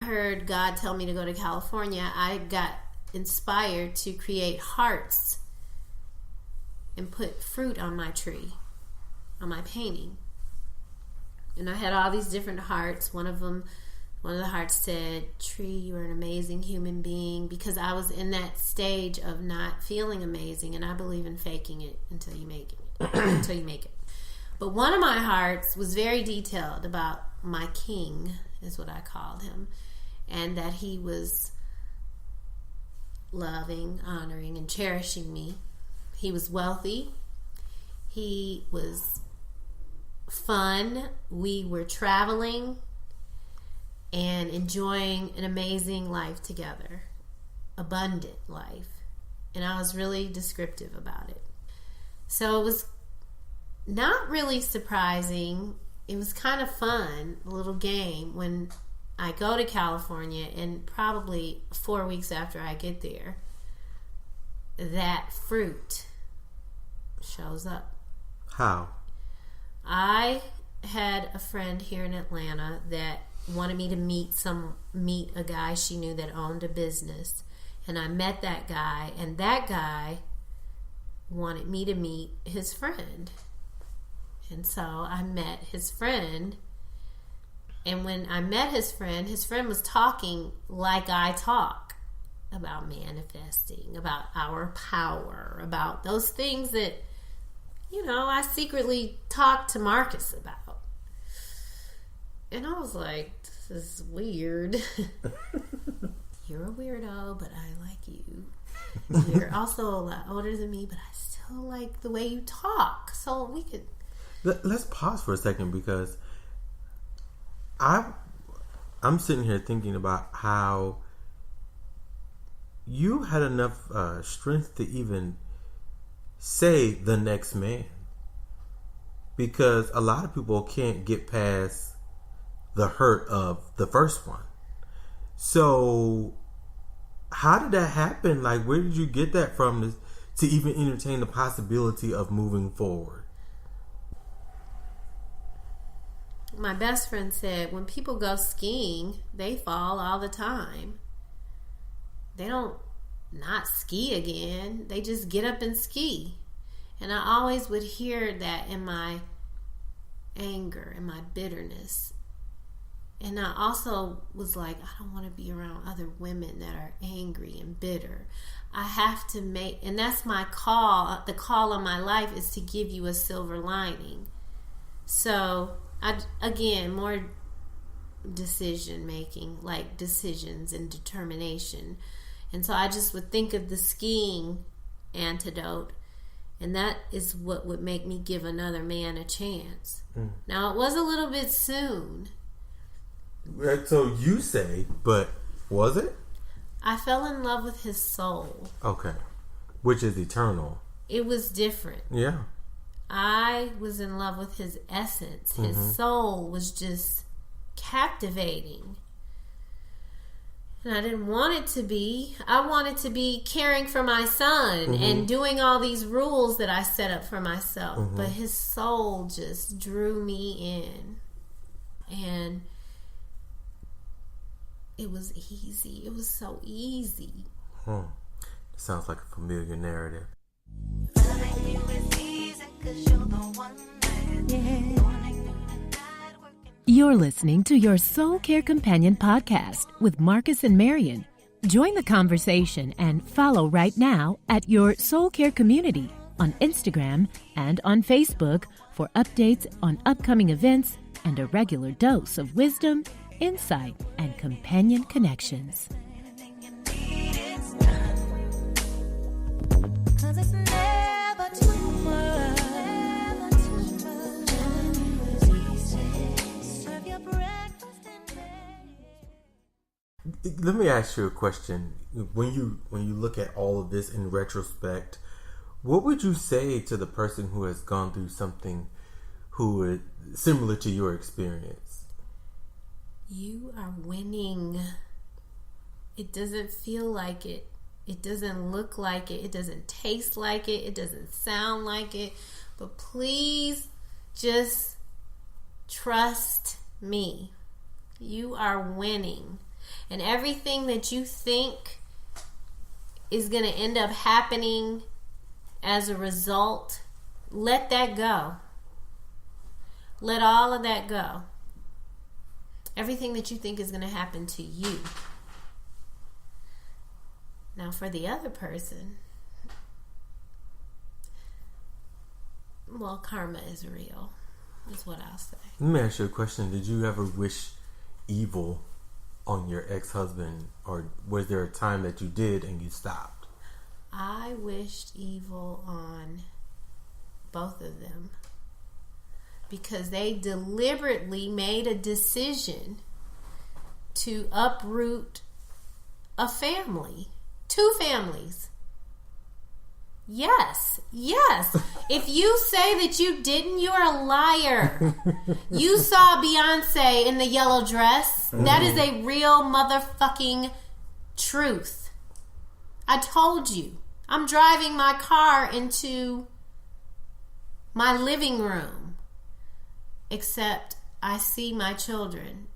heard God tell me to go to California, I got inspired to create hearts and put fruit on my tree, on my painting. And I had all these different hearts. One of the hearts said, "Tree, you are an amazing human being," because I was in that stage of not feeling amazing, and I believe in faking it until you make it. But one of my hearts was very detailed about my king, is what I called him, and that he was loving, honoring, and cherishing me. He was wealthy. He was fun. We were traveling and enjoying an amazing life together, abundant life. And I was really descriptive about it. So it was not really surprising. It was kind of fun, a little game, when I go to California, and probably 4 weeks after I get there, that fruit shows up. How? I had a friend here in Atlanta that wanted me to meet a guy she knew that owned a business, and I met that guy, and that guy wanted me to meet his friend. And so I met his friend, and when I met his friend was talking like I talk, about manifesting, about our power, about those things that, I secretly talked to Marcus about. And I was like, this is weird. You're a weirdo, but I like you. You're also a lot older than me, but I still like the way you talk. So we could... Let's pause for a second, because I'm sitting here thinking about how you had enough strength to even say the next man, because a lot of people can't get past the hurt of the first one. So how did that happen? Like, where did you get that from to even entertain the possibility of moving forward? My best friend said, when people go skiing, they fall all the time. They don't not ski again. They just get up and ski. And I always would hear that in my anger and my bitterness. And I also was like, I don't want to be around other women that are angry and bitter. I have to make, and that's my call. The call of my life is to give you a silver lining. So, again, more decision making, like decisions and determination. And so I just would think of the skiing antidote, and that is what would make me give another man a chance. Now, it was a little bit soon. So you say, but was it? I fell in love with his soul. Okay. Which is eternal. It was different. Yeah. I was in love with his essence. His soul was just captivating. And I didn't want it to be. I wanted to be caring for my son and doing all these rules that I set up for myself. But his soul just drew me in. And it was easy. It was so easy. It sounds like a familiar narrative. You're listening to Your Soul Care Companion podcast with Marcus and Marion. Join the conversation and follow right now at Your Soul Care Community on Instagram and on Facebook for updates on upcoming events and a regular dose of wisdom, insight, and companion connections. Let me ask you a question. When you look at all of this in retrospect, what would you say to the person who has gone through something who is similar to your experience? You are winning. It doesn't feel like it. It doesn't look like it. It doesn't taste like it. It doesn't sound like it. But please just trust me. You are winning. And everything that you think is going to end up happening as a result, let that go. Let all of that go. Everything that you think is going to happen to you. Now, for the other person, well, karma is real, is what I'll say. Let me ask you a question. Did you ever wish evil on your ex-husband, or was there a time that you did and you stopped? I wished evil on both of them because they deliberately made a decision to uproot a family. 2 families. Yes. If you say that you didn't, you're a liar. You saw Beyonce in the yellow dress. That is a real motherfucking truth. I told you. I'm driving my car into my living room. Except I see my children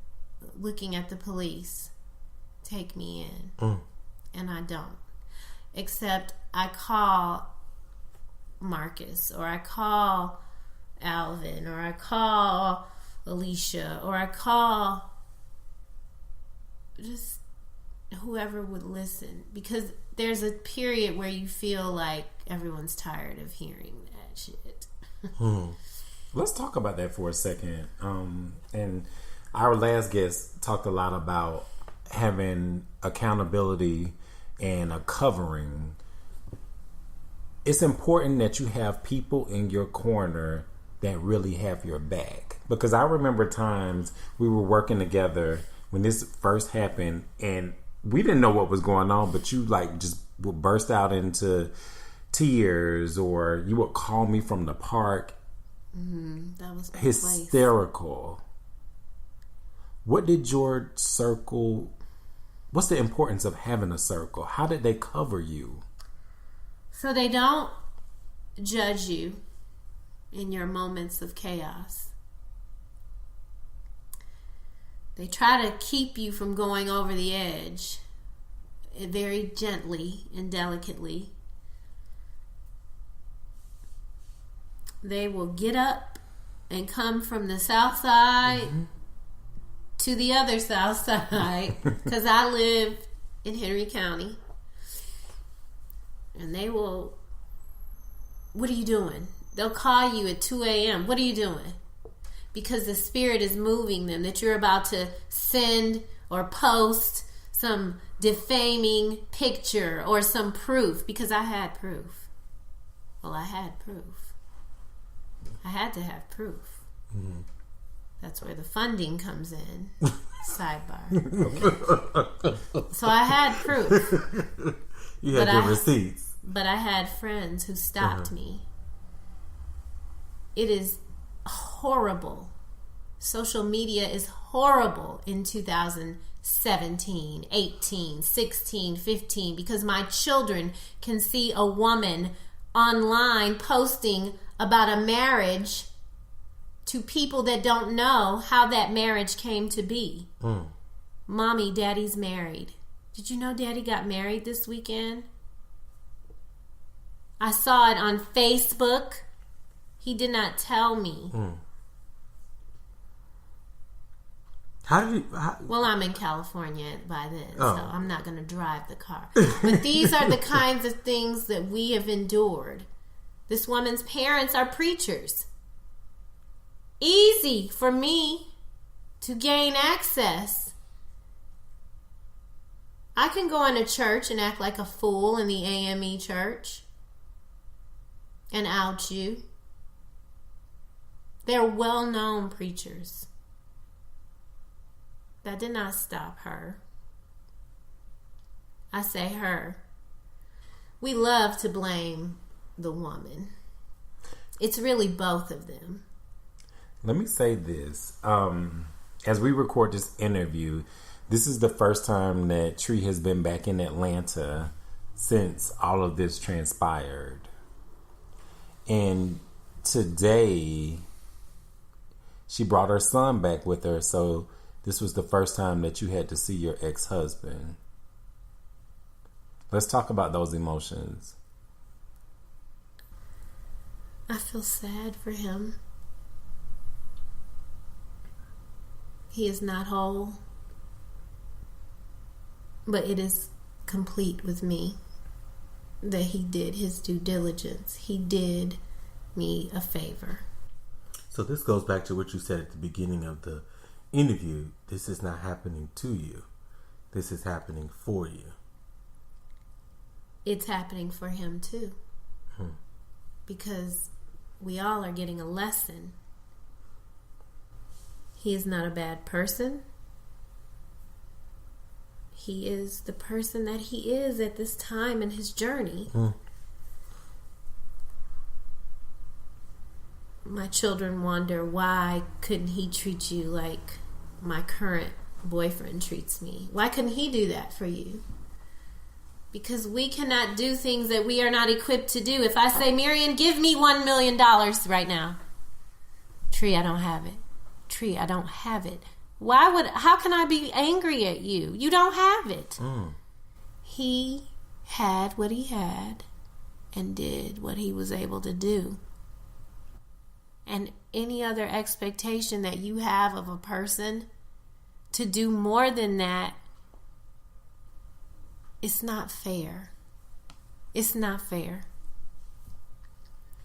looking at the police take me in. And I don't. Except I call Marcus, or I call Alvin, or I call Alicia, or I call just whoever would listen. Because there's a period where you feel like everyone's tired of hearing that shit. Let's talk about that for a second. And our last guest talked a lot about having accountability and a covering. It's important that you have people in your corner that really have your back. Because I remember times we were working together when this first happened and we didn't know what was going on, but you like just would burst out into tears, or you would call me from the park. That was my hysterical. Place. What did your circle... What's the importance of having a circle? How did they cover you? So they don't judge you in your moments of chaos. They try to keep you from going over the edge very gently and delicately. They will get up and come from the south side to the other south side, because I live in Henry County, and they will, what are you doing? They'll call you at 2 a.m. What are you doing? Because the spirit is moving them, that you're about to send or post some defaming picture or some proof, because I had proof. Well, I had proof. I had to have proof. That's where the funding comes in. Sidebar. So I had proof. You had the receipts. But I had friends who stopped me. It is horrible. Social media is horrible in 2017, 18, 16, 15, because my children can see a woman online posting about a marriage to people that don't know how that marriage came to be. Mommy, daddy's married. Did you know daddy got married this weekend? I saw it on Facebook. He did not tell me. Well, I'm in California by then, so I'm not going to drive the car. But these are the kinds of things that we have endured. This woman's parents are preachers. Easy for me to gain access. I can go into church and act like a fool in the AME church and out you. They're well-known preachers. That did not stop her. I say her. We love to blame the woman. It's really both of them. Let me say this. As we record this interview, this is the first time that Trei has been back in Atlanta since all of this transpired. And today, she brought her son back with her. So this was the first time that you had to see your ex-husband. Let's talk about those emotions. I feel sad for him. He is not whole, but it is complete with me that he did his due diligence. He did me a favor. So this goes back to what you said at the beginning of the interview. This is not happening to you. This is happening for you. It's happening for him too. Because we all are getting a lesson. He is not a bad person. He is the person that he is at this time in his journey. My children wonder, why couldn't he treat you like my current boyfriend treats me? Why couldn't he do that for you? Because we cannot do things that we are not equipped to do. If I say, Marion, give me $1 million right now. Tree, I don't have it. Tree, I don't have it. How can I be angry at you? You don't have it. He had what he had and did what he was able to do. And any other expectation that you have of a person to do more than that, it's not fair. It's not fair.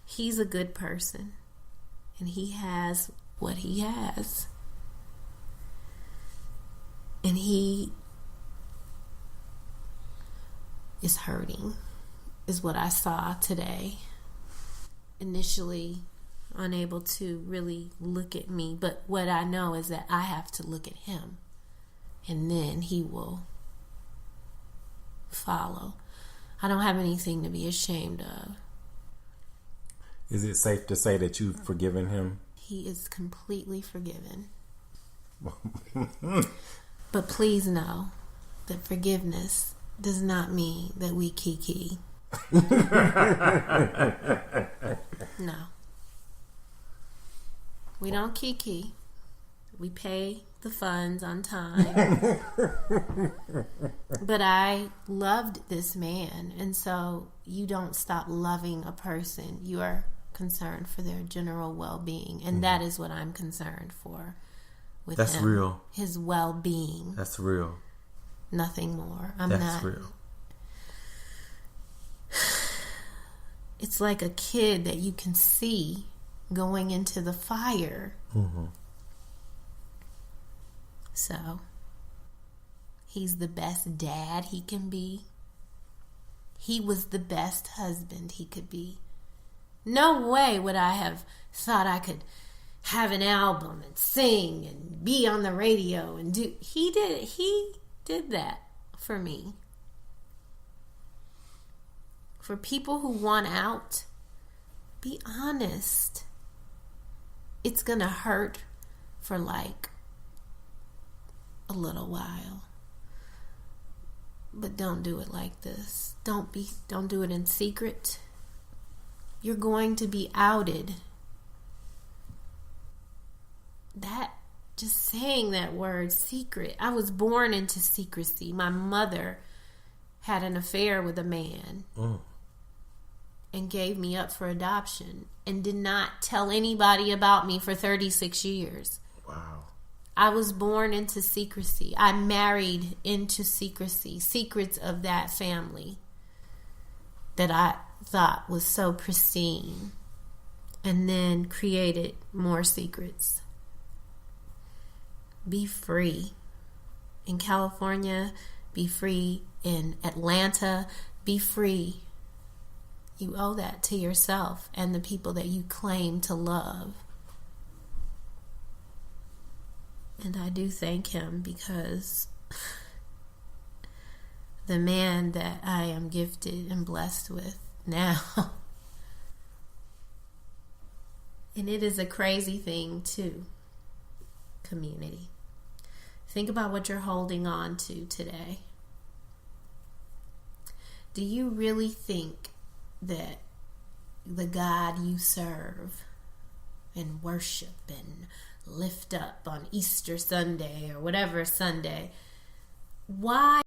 He's a good person, and he has what he has. And he is hurting, is what I saw today. Initially unable to really look at me, but what I know is that I have to look at him, and then he will follow. I don't have anything to be ashamed of. Is it safe to say that you've forgiven him? He is completely forgiven. But please know that forgiveness does not mean that we kiki. No. We don't kiki. We pay the funds on time. But I loved this man, and so you don't stop loving a person. You are concerned for their general well-being, and that is what I'm concerned for with That's him. real. His well-being. That's real. Nothing more. That's real. It's like a kid that you can see going into the fire. So, he's the best dad he can be. He was the best husband he could be. No way would I have thought I could have an album and sing and be on the radio and do. He did that for me. For people who want out, be honest. It's gonna hurt for like a little while, but don't do it like this. Don't do it in secret. You're going to be outed. That, just saying that word, secret. I was born into secrecy. My mother had an affair with a man and gave me up for adoption and did not tell anybody about me for 36 years. Wow. I was born into secrecy. I married into secrecy. Secrets of that family that I thought was so pristine, and then created more secrets. Be free. In California, be free. In Atlanta, be free. You owe that to yourself and the people that you claim to love. And I do thank him, because the man that I am gifted and blessed with now, and it is a crazy thing too, community. Think about what you're holding on to today. Do you really think that the God you serve and worship and lift up on Easter Sunday or whatever Sunday. Why